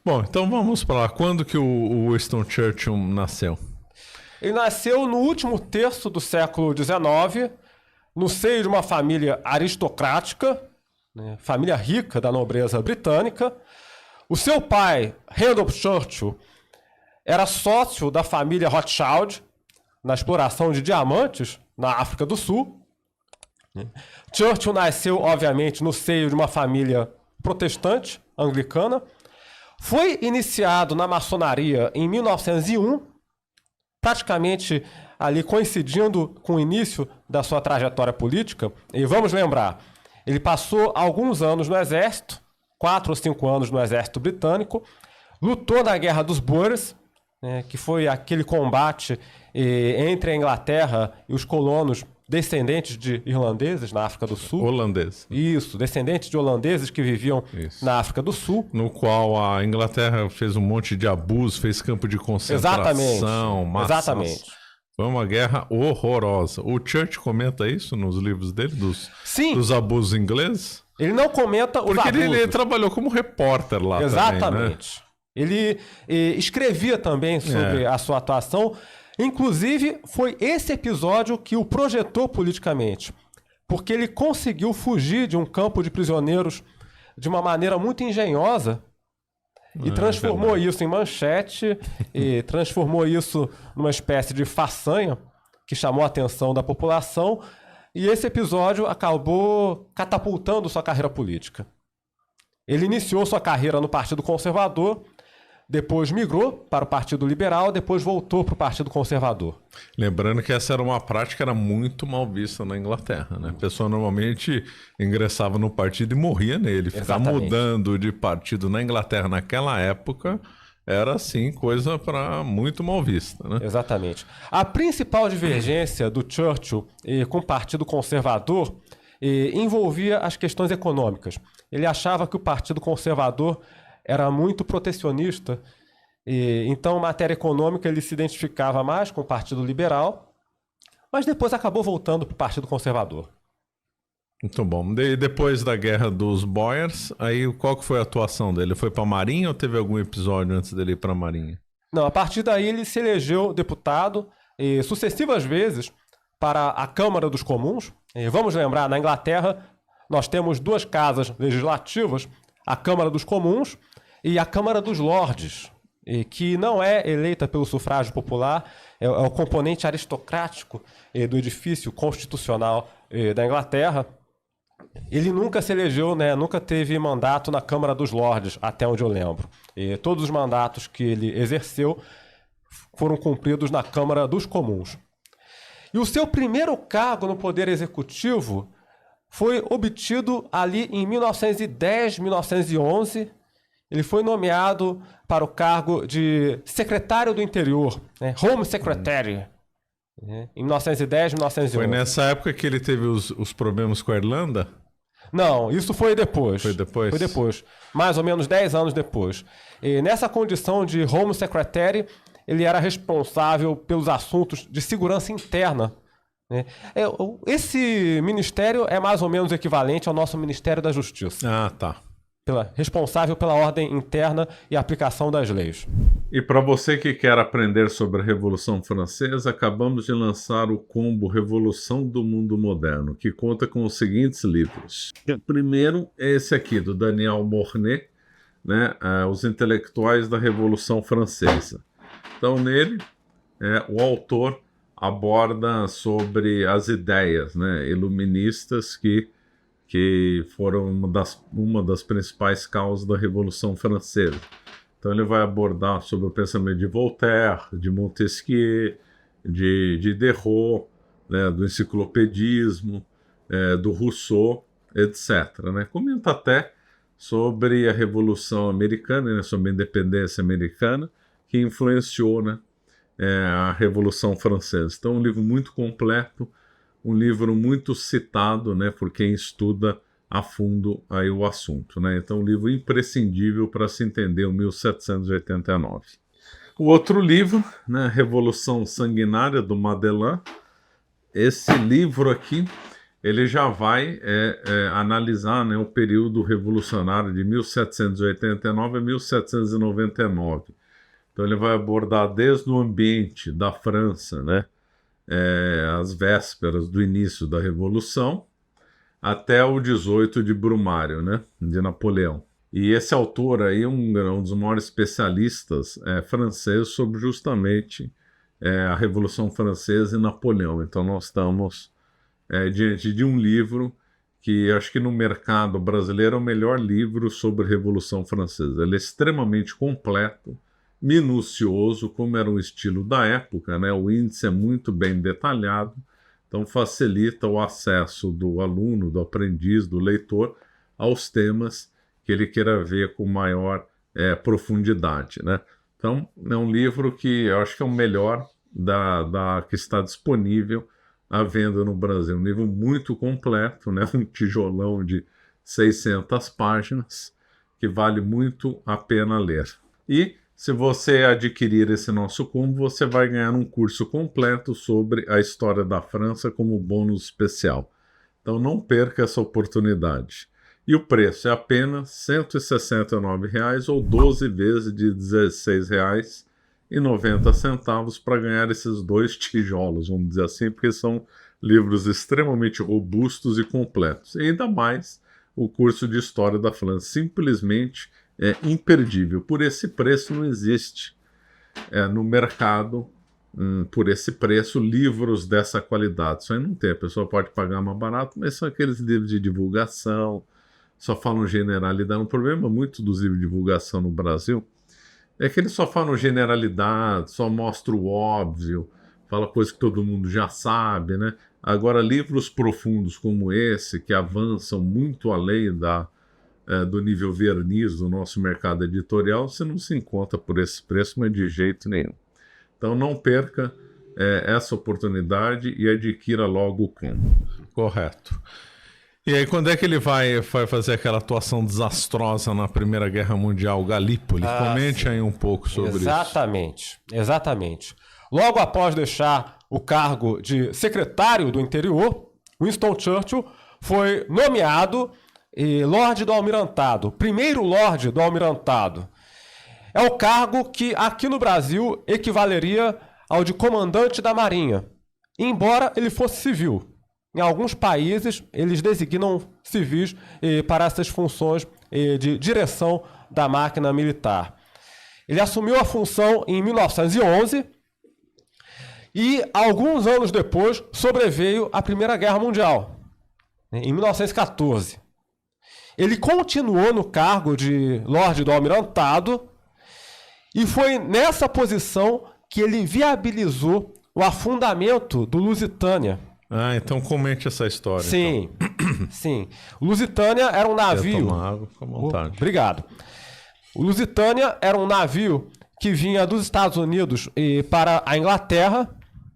Bom, então vamos para lá. Quando que o Winston Churchill nasceu? Ele nasceu no último terço do século XIX, no seio de uma família aristocrática, né, família rica da nobreza britânica. O seu pai, Randolph Churchill, era sócio da família Rothschild na exploração de diamantes na África do Sul. Churchill nasceu, obviamente, no seio de uma família protestante, anglicana. Foi iniciado na maçonaria em 1901, praticamente ali coincidindo com o início da sua trajetória política. E vamos lembrar, ele passou alguns anos no exército, 4 ou 5 anos no exército britânico, lutou na Guerra dos Boers, né, que foi aquele combate entre a Inglaterra e os colonos descendentes de irlandeses na África do Sul. Holandês. Isso, descendentes de holandeses que viviam na África do Sul. No qual a Inglaterra fez um monte de abuso, fez campo de concentração, massas. Exatamente. Foi uma guerra horrorosa. O Churchill comenta isso nos livros dele, dos abusos ingleses? Ele não comenta os Porque abusos. ele trabalhou como repórter lá Exatamente. também, né? Ele escrevia também sobre a sua atuação. Inclusive, foi esse episódio que o projetou politicamente, porque ele conseguiu fugir de um campo de prisioneiros de uma maneira muito engenhosa e transformou isso em manchete e transformou isso numa espécie de façanha que chamou a atenção da população, e esse episódio acabou catapultando sua carreira política. Ele iniciou sua carreira no Partido Conservador, depois migrou para o Partido Liberal, depois voltou para o Partido Conservador. Lembrando que essa era uma prática que era muito mal vista na Inglaterra, né? A pessoa normalmente ingressava no partido e morria nele. Ficar mudando de partido na Inglaterra naquela época era, assim, coisa para muito mal vista, né? Exatamente. A principal divergência do Churchill com o Partido Conservador envolvia as questões econômicas. Ele achava que o Partido Conservador era muito protecionista, e então, em matéria econômica, ele se identificava mais com o Partido Liberal, mas depois acabou voltando para o Partido Conservador. Muito bom. Depois da Guerra dos Boers, aí qual que foi a atuação dele? Foi para a Marinha ou teve algum episódio antes dele ir para a Marinha? Não, a partir daí ele se elegeu deputado sucessivas vezes para a Câmara dos Comuns. Vamos lembrar, na Inglaterra, nós temos 2 casas legislativas, a Câmara dos Comuns e a Câmara dos Lordes, que não é eleita pelo sufrágio popular, é o componente aristocrático do edifício constitucional da Inglaterra. Ele nunca se elegeu, né, nunca teve mandato na Câmara dos Lordes, até onde eu lembro. Todos os mandatos que ele exerceu foram cumpridos na Câmara dos Comuns. E o seu primeiro cargo no Poder Executivo foi obtido ali em 1910, 1911. Ele foi nomeado para o cargo de secretário do Interior, né? Home Secretary, em 1910, 1911. Foi nessa época que ele teve os problemas com a Irlanda? Não, isso foi depois. Foi depois? Foi depois, mais ou menos 10 anos depois. E nessa condição de Home Secretary, ele era responsável pelos assuntos de segurança interna. Esse ministério é mais ou menos equivalente ao nosso Ministério da Justiça. Ah, tá. Responsável pela ordem interna e aplicação das leis. E para você que quer aprender sobre a Revolução Francesa, acabamos de lançar o combo Revolução do Mundo Moderno, que conta com os seguintes livros. O primeiro é esse aqui, do Daniel Mornay, né, Os Intelectuais da Revolução Francesa. Então, nele, o autor aborda sobre as ideias, né, iluministas que foram uma das principais causas da Revolução Francesa. Então ele vai abordar sobre o pensamento de Voltaire, de Montesquieu, de Diderot, né, do enciclopedismo, do Rousseau, etc. Né? Comenta até sobre a Revolução Americana, né, sobre a independência americana, que influenciou, né, a Revolução Francesa. Então, um livro muito completo, um livro muito citado, né, por quem estuda a fundo aí o assunto. Né? Então, um livro imprescindível para se entender o 1789. O outro livro, né, Revolução Sanguinária, do Madelin. Esse livro aqui ele já vai analisar, né, o período revolucionário de 1789 a 1799. Então ele vai abordar desde o ambiente da França, né, as vésperas do início da Revolução, até o 18 de Brumário, né, de Napoleão. E esse autor aí é um dos maiores especialistas franceses sobre justamente a Revolução Francesa e Napoleão. Então nós estamos diante de um livro que acho que no mercado brasileiro é o melhor livro sobre a Revolução Francesa. Ele é extremamente completo, minucioso, como era o estilo da época, né? O índice é muito bem detalhado, então facilita o acesso do aluno, do aprendiz, do leitor aos temas que ele queira ver com maior profundidade, né? Então é um livro que eu acho que é o melhor que está disponível à venda no Brasil. Um livro muito completo, né? Um tijolão de 600 páginas, que vale muito a pena ler. E se você adquirir esse nosso combo, você vai ganhar um curso completo sobre a história da França como bônus especial. Então não perca essa oportunidade. E o preço é apenas R$ 169,00 ou 12 vezes de R$ 16,90 para ganhar esses 2 tijolos, vamos dizer assim, porque são livros extremamente robustos e completos. E ainda mais o curso de História da França, simplesmente imperdível. Por esse preço não existe no mercado, por esse preço, livros dessa qualidade. Isso aí não tem, a pessoa pode pagar mais barato, mas são aqueles livros de divulgação, só falam generalidade. Um problema muito dos livros de divulgação no Brasil é que eles só falam generalidade, só mostram o óbvio, fala coisa que todo mundo já sabe, né? Agora, livros profundos como esse, que avançam muito além do nível verniz do nosso mercado editorial, você não se encontra por esse preço, mas de jeito nenhum. Então não perca essa oportunidade e adquira logo o combo. Correto. E aí, quando é que ele vai fazer aquela atuação desastrosa na Primeira Guerra Mundial, Galípoli? Comente aí um pouco sobre isso. Exatamente. Logo após deixar o cargo de secretário do interior, Winston Churchill foi nomeado Lorde do Almirantado, primeiro Lorde do Almirantado. É o cargo que aqui no Brasil equivaleria ao de comandante da Marinha, embora ele fosse civil. Em alguns países, eles designam civis para essas funções de direção da máquina militar. Ele assumiu a função em 1911 e, alguns anos depois, sobreveio a Primeira Guerra Mundial, em 1914. Ele continuou no cargo de Lorde do Almirantado e foi nessa posição que ele viabilizou o afundamento do Lusitânia. Ah, então comente essa história. Sim, então. Sim. O Lusitânia era um navio... Quer tomar água? Fica à vontade. Obrigado. O Lusitânia era um navio que vinha dos Estados Unidos para a Inglaterra,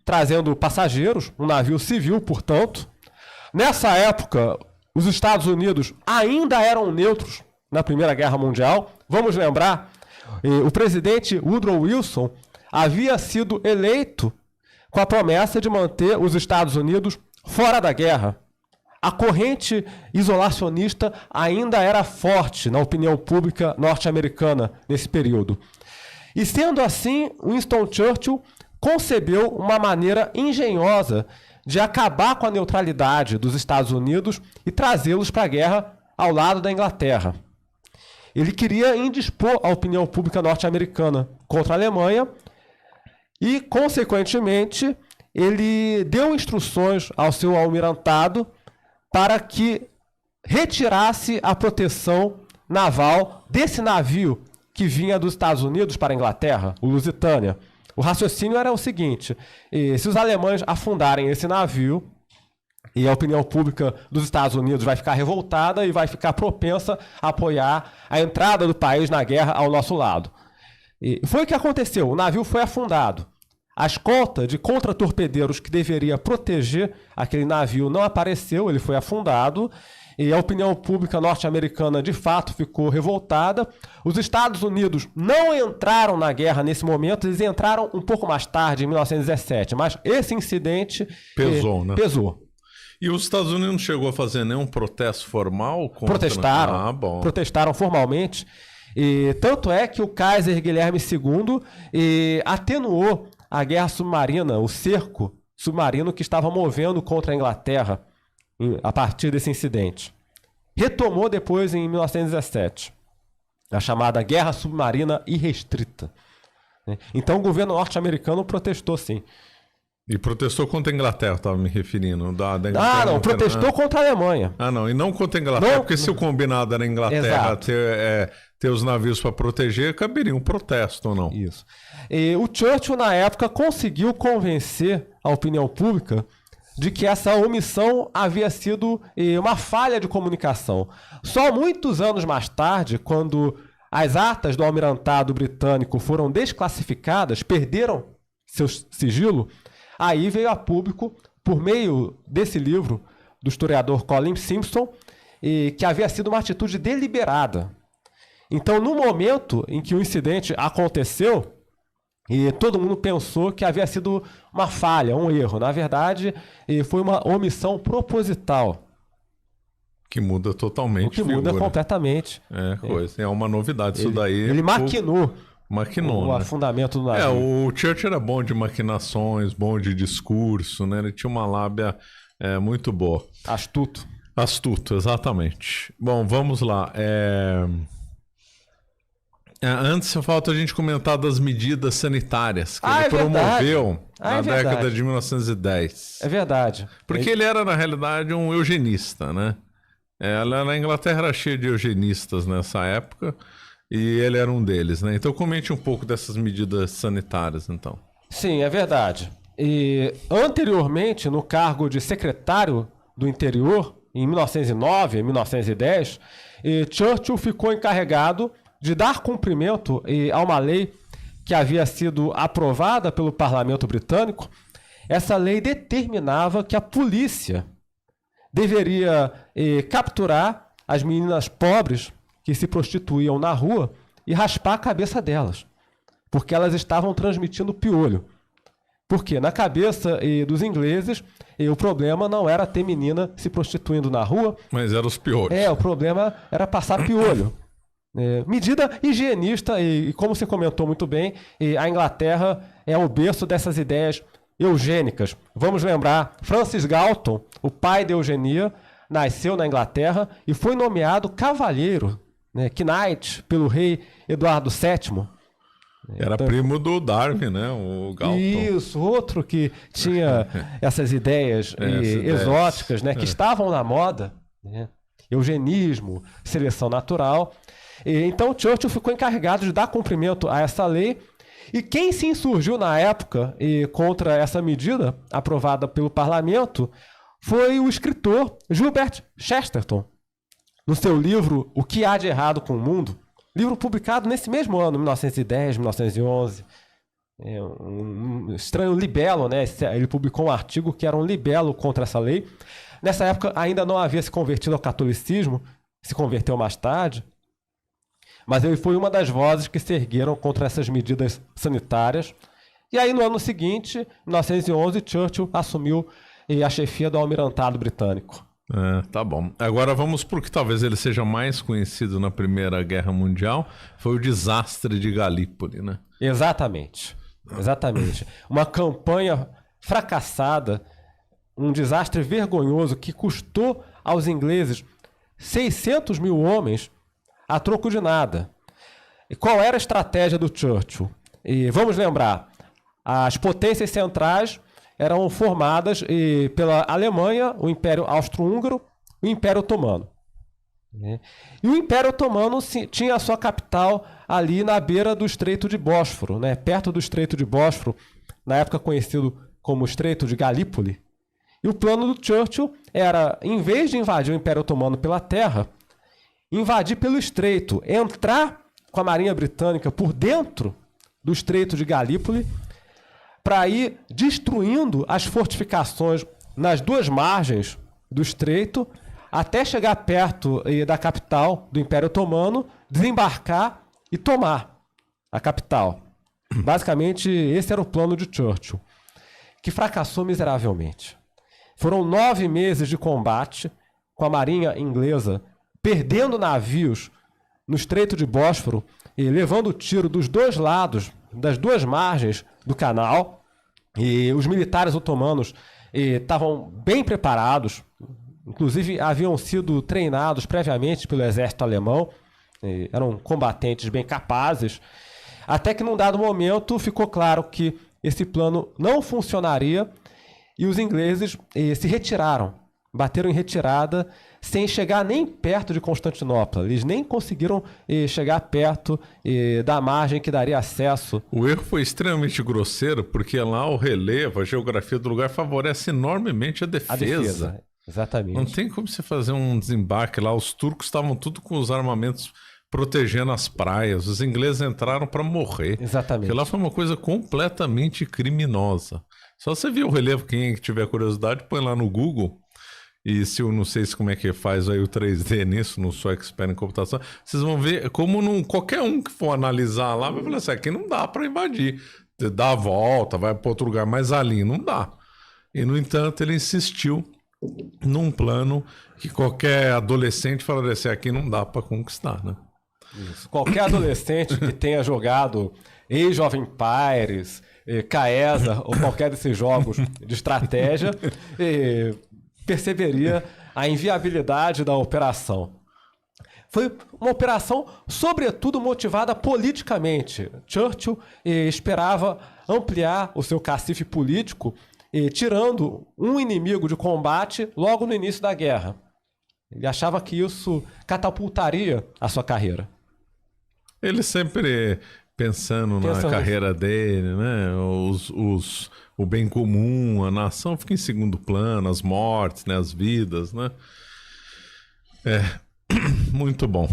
trazendo passageiros, um navio civil, portanto. Nessa época, os Estados Unidos ainda eram neutros na Primeira Guerra Mundial. Vamos lembrar, o presidente Woodrow Wilson havia sido eleito com a promessa de manter os Estados Unidos fora da guerra. A corrente isolacionista ainda era forte na opinião pública norte-americana nesse período. E sendo assim, Winston Churchill concebeu uma maneira engenhosa de acabar com a neutralidade dos Estados Unidos e trazê-los para a guerra ao lado da Inglaterra. Ele queria indispor a opinião pública norte-americana contra a Alemanha e, consequentemente, ele deu instruções ao seu almirantado para que retirasse a proteção naval desse navio que vinha dos Estados Unidos para a Inglaterra, o Lusitânia. O raciocínio era o seguinte: se os alemães afundarem esse navio, e a opinião pública dos Estados Unidos vai ficar revoltada e vai ficar propensa a apoiar a entrada do país na guerra ao nosso lado. E foi o que aconteceu. O navio foi afundado. A escolta de contra-torpedeiros que deveria proteger aquele navio não apareceu, ele foi afundado. E a opinião pública norte-americana, de fato, ficou revoltada. Os Estados Unidos não entraram na guerra nesse momento, eles entraram um pouco mais tarde, em 1917. Mas esse incidente pesou, né? Pesou. E os Estados Unidos não chegou a fazer nenhum protesto formal contra... Protestaram. Ah, bom. Protestaram formalmente. E tanto é que o Kaiser Guilherme II atenuou a guerra submarina, o cerco submarino que estava movendo contra a Inglaterra a partir desse incidente. Retomou depois em 1917, a chamada Guerra Submarina Irrestrita. Então o governo norte-americano protestou, sim. E protestou contra a Inglaterra, estava me referindo. Da Inglaterra, não, protestou contra a Alemanha. Não, e não contra a Inglaterra, porque se o combinado era a Inglaterra ter os navios para proteger, caberia um protesto ou não? Isso. E o Churchill, na época, conseguiu convencer a opinião pública de que essa omissão havia sido uma falha de comunicação. Só muitos anos mais tarde, quando as atas do almirantado britânico foram desclassificadas, perderam seu sigilo, aí veio a público, por meio desse livro do historiador Colin Simpson, que havia sido uma atitude deliberada. Então, no momento em que o incidente aconteceu, todo mundo pensou que havia sido uma falha, um erro. Na verdade, foi uma omissão proposital. Que muda totalmente. O que muda completamente. É uma novidade isso daí. Ele maquinou o né? afundamento do navio. O Churchill era bom de maquinações, bom de discurso, né? Ele tinha uma lábia muito boa. Astuto, exatamente. Bom, vamos lá. Antes falta a gente comentar das medidas sanitárias que ele promoveu na década de 1910. É verdade. Porque ele era, na realidade, um eugenista, né? Na Inglaterra era cheia de eugenistas nessa época e ele era um deles, né? Então comente um pouco dessas medidas sanitárias, então. Sim, é verdade. E anteriormente, no cargo de secretário do Interior, em 1909 e 1910, Churchill ficou encarregado de dar cumprimento a uma lei que havia sido aprovada pelo parlamento britânico. Essa lei determinava que a polícia deveria capturar as meninas pobres que se prostituíam na rua e raspar a cabeça delas, porque elas estavam transmitindo piolho. Porque na cabeça dos ingleses, o problema não era ter menina se prostituindo na rua. Mas eram os piolhos. O problema era passar piolho. Medida higienista, e como você comentou muito bem, a Inglaterra é o berço dessas ideias eugênicas. Vamos lembrar, Francis Galton, o pai da eugenia, nasceu na Inglaterra e foi nomeado cavalheiro, Knight, pelo rei Eduardo VII. Era primo do Darwin, né? O Galton. Isso, outro que tinha essas ideias exóticas, que estavam na moda, eugenismo, seleção natural. Então Churchill ficou encarregado de dar cumprimento a essa lei, e quem se insurgiu na época contra essa medida aprovada pelo parlamento foi o escritor Gilbert Chesterton, no seu livro O que há de errado com o mundo, livro publicado nesse mesmo ano, 1910, 1911. Um estranho libelo, ele publicou um artigo que era um libelo contra essa lei. Nessa época ainda não havia se convertido ao catolicismo, se converteu mais tarde. Mas ele foi uma das vozes que se ergueram contra essas medidas sanitárias. E aí, no ano seguinte, 1911, Churchill assumiu a chefia do almirantado britânico. Tá bom. Agora vamos para o que talvez ele seja mais conhecido na Primeira Guerra Mundial. Foi o desastre de Galípoli, né? Exatamente. Uma campanha fracassada, um desastre vergonhoso que custou aos ingleses 600 mil homens a troco de nada. E qual era a estratégia do Churchill? E vamos lembrar, as potências centrais eram formadas pela Alemanha, o Império Austro-Húngaro e o Império Otomano. E o Império Otomano tinha a sua capital ali na beira do Estreito de Bósforo, perto do Estreito de Bósforo, na época conhecido como Estreito de Galípoli. E o plano do Churchill era, em vez de invadir o Império Otomano pela terra, invadir pelo estreito, entrar com a Marinha Britânica por dentro do Estreito de Galípoli, para ir destruindo as fortificações nas duas margens do estreito, até chegar perto da capital do Império Otomano, desembarcar e tomar a capital. Basicamente, esse era o plano de Churchill, que fracassou miseravelmente. Foram 9 meses de combate com a marinha inglesa, perdendo navios no Estreito de Bósforo e levando tiro dos dois lados, das duas margens do canal. E os militares otomanos estavam bem preparados, inclusive haviam sido treinados previamente pelo exército alemão, eram combatentes bem capazes, até que num dado momento ficou claro que esse plano não funcionaria e os ingleses se retiraram, bateram em retirada sem chegar nem perto de Constantinopla. Eles nem conseguiram chegar perto da margem que daria acesso. O erro foi extremamente grosseiro, porque lá o relevo, a geografia do lugar favorece enormemente a defesa. Exatamente. Não tem como você fazer um desembarque lá. Os turcos estavam tudo com os armamentos protegendo as praias. Os ingleses entraram para morrer. Exatamente. Porque lá foi uma coisa completamente criminosa. Só você ver o relevo, quem tiver curiosidade, põe lá no Google. E se eu não sei como é que faz aí o 3D nisso, no Sou Expert em computação, vocês vão ver como qualquer um que for analisar lá vai falar assim, aqui não dá para invadir. Você dá a volta, vai para outro lugar, mas ali não dá. E, no entanto, ele insistiu num plano que qualquer adolescente falaria assim, aqui não dá para conquistar, né? Isso. Qualquer adolescente que tenha jogado Age of Empires, Caesa ou qualquer desses jogos de estratégia perceberia a inviabilidade da operação. Foi uma operação, sobretudo, motivada politicamente. Churchill esperava ampliar o seu cacife político, tirando um inimigo de combate logo no início da guerra. Ele achava que isso catapultaria a sua carreira. Ele sempre pensando na carreira dele, né? O bem comum, a nação fica em segundo plano, as mortes, né? As vidas, né? Muito bom.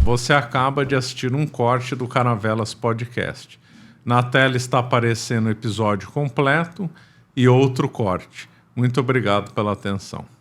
Você acaba de assistir um corte do Caravelas Podcast. Na tela está aparecendo o episódio completo e outro corte. Muito obrigado pela atenção.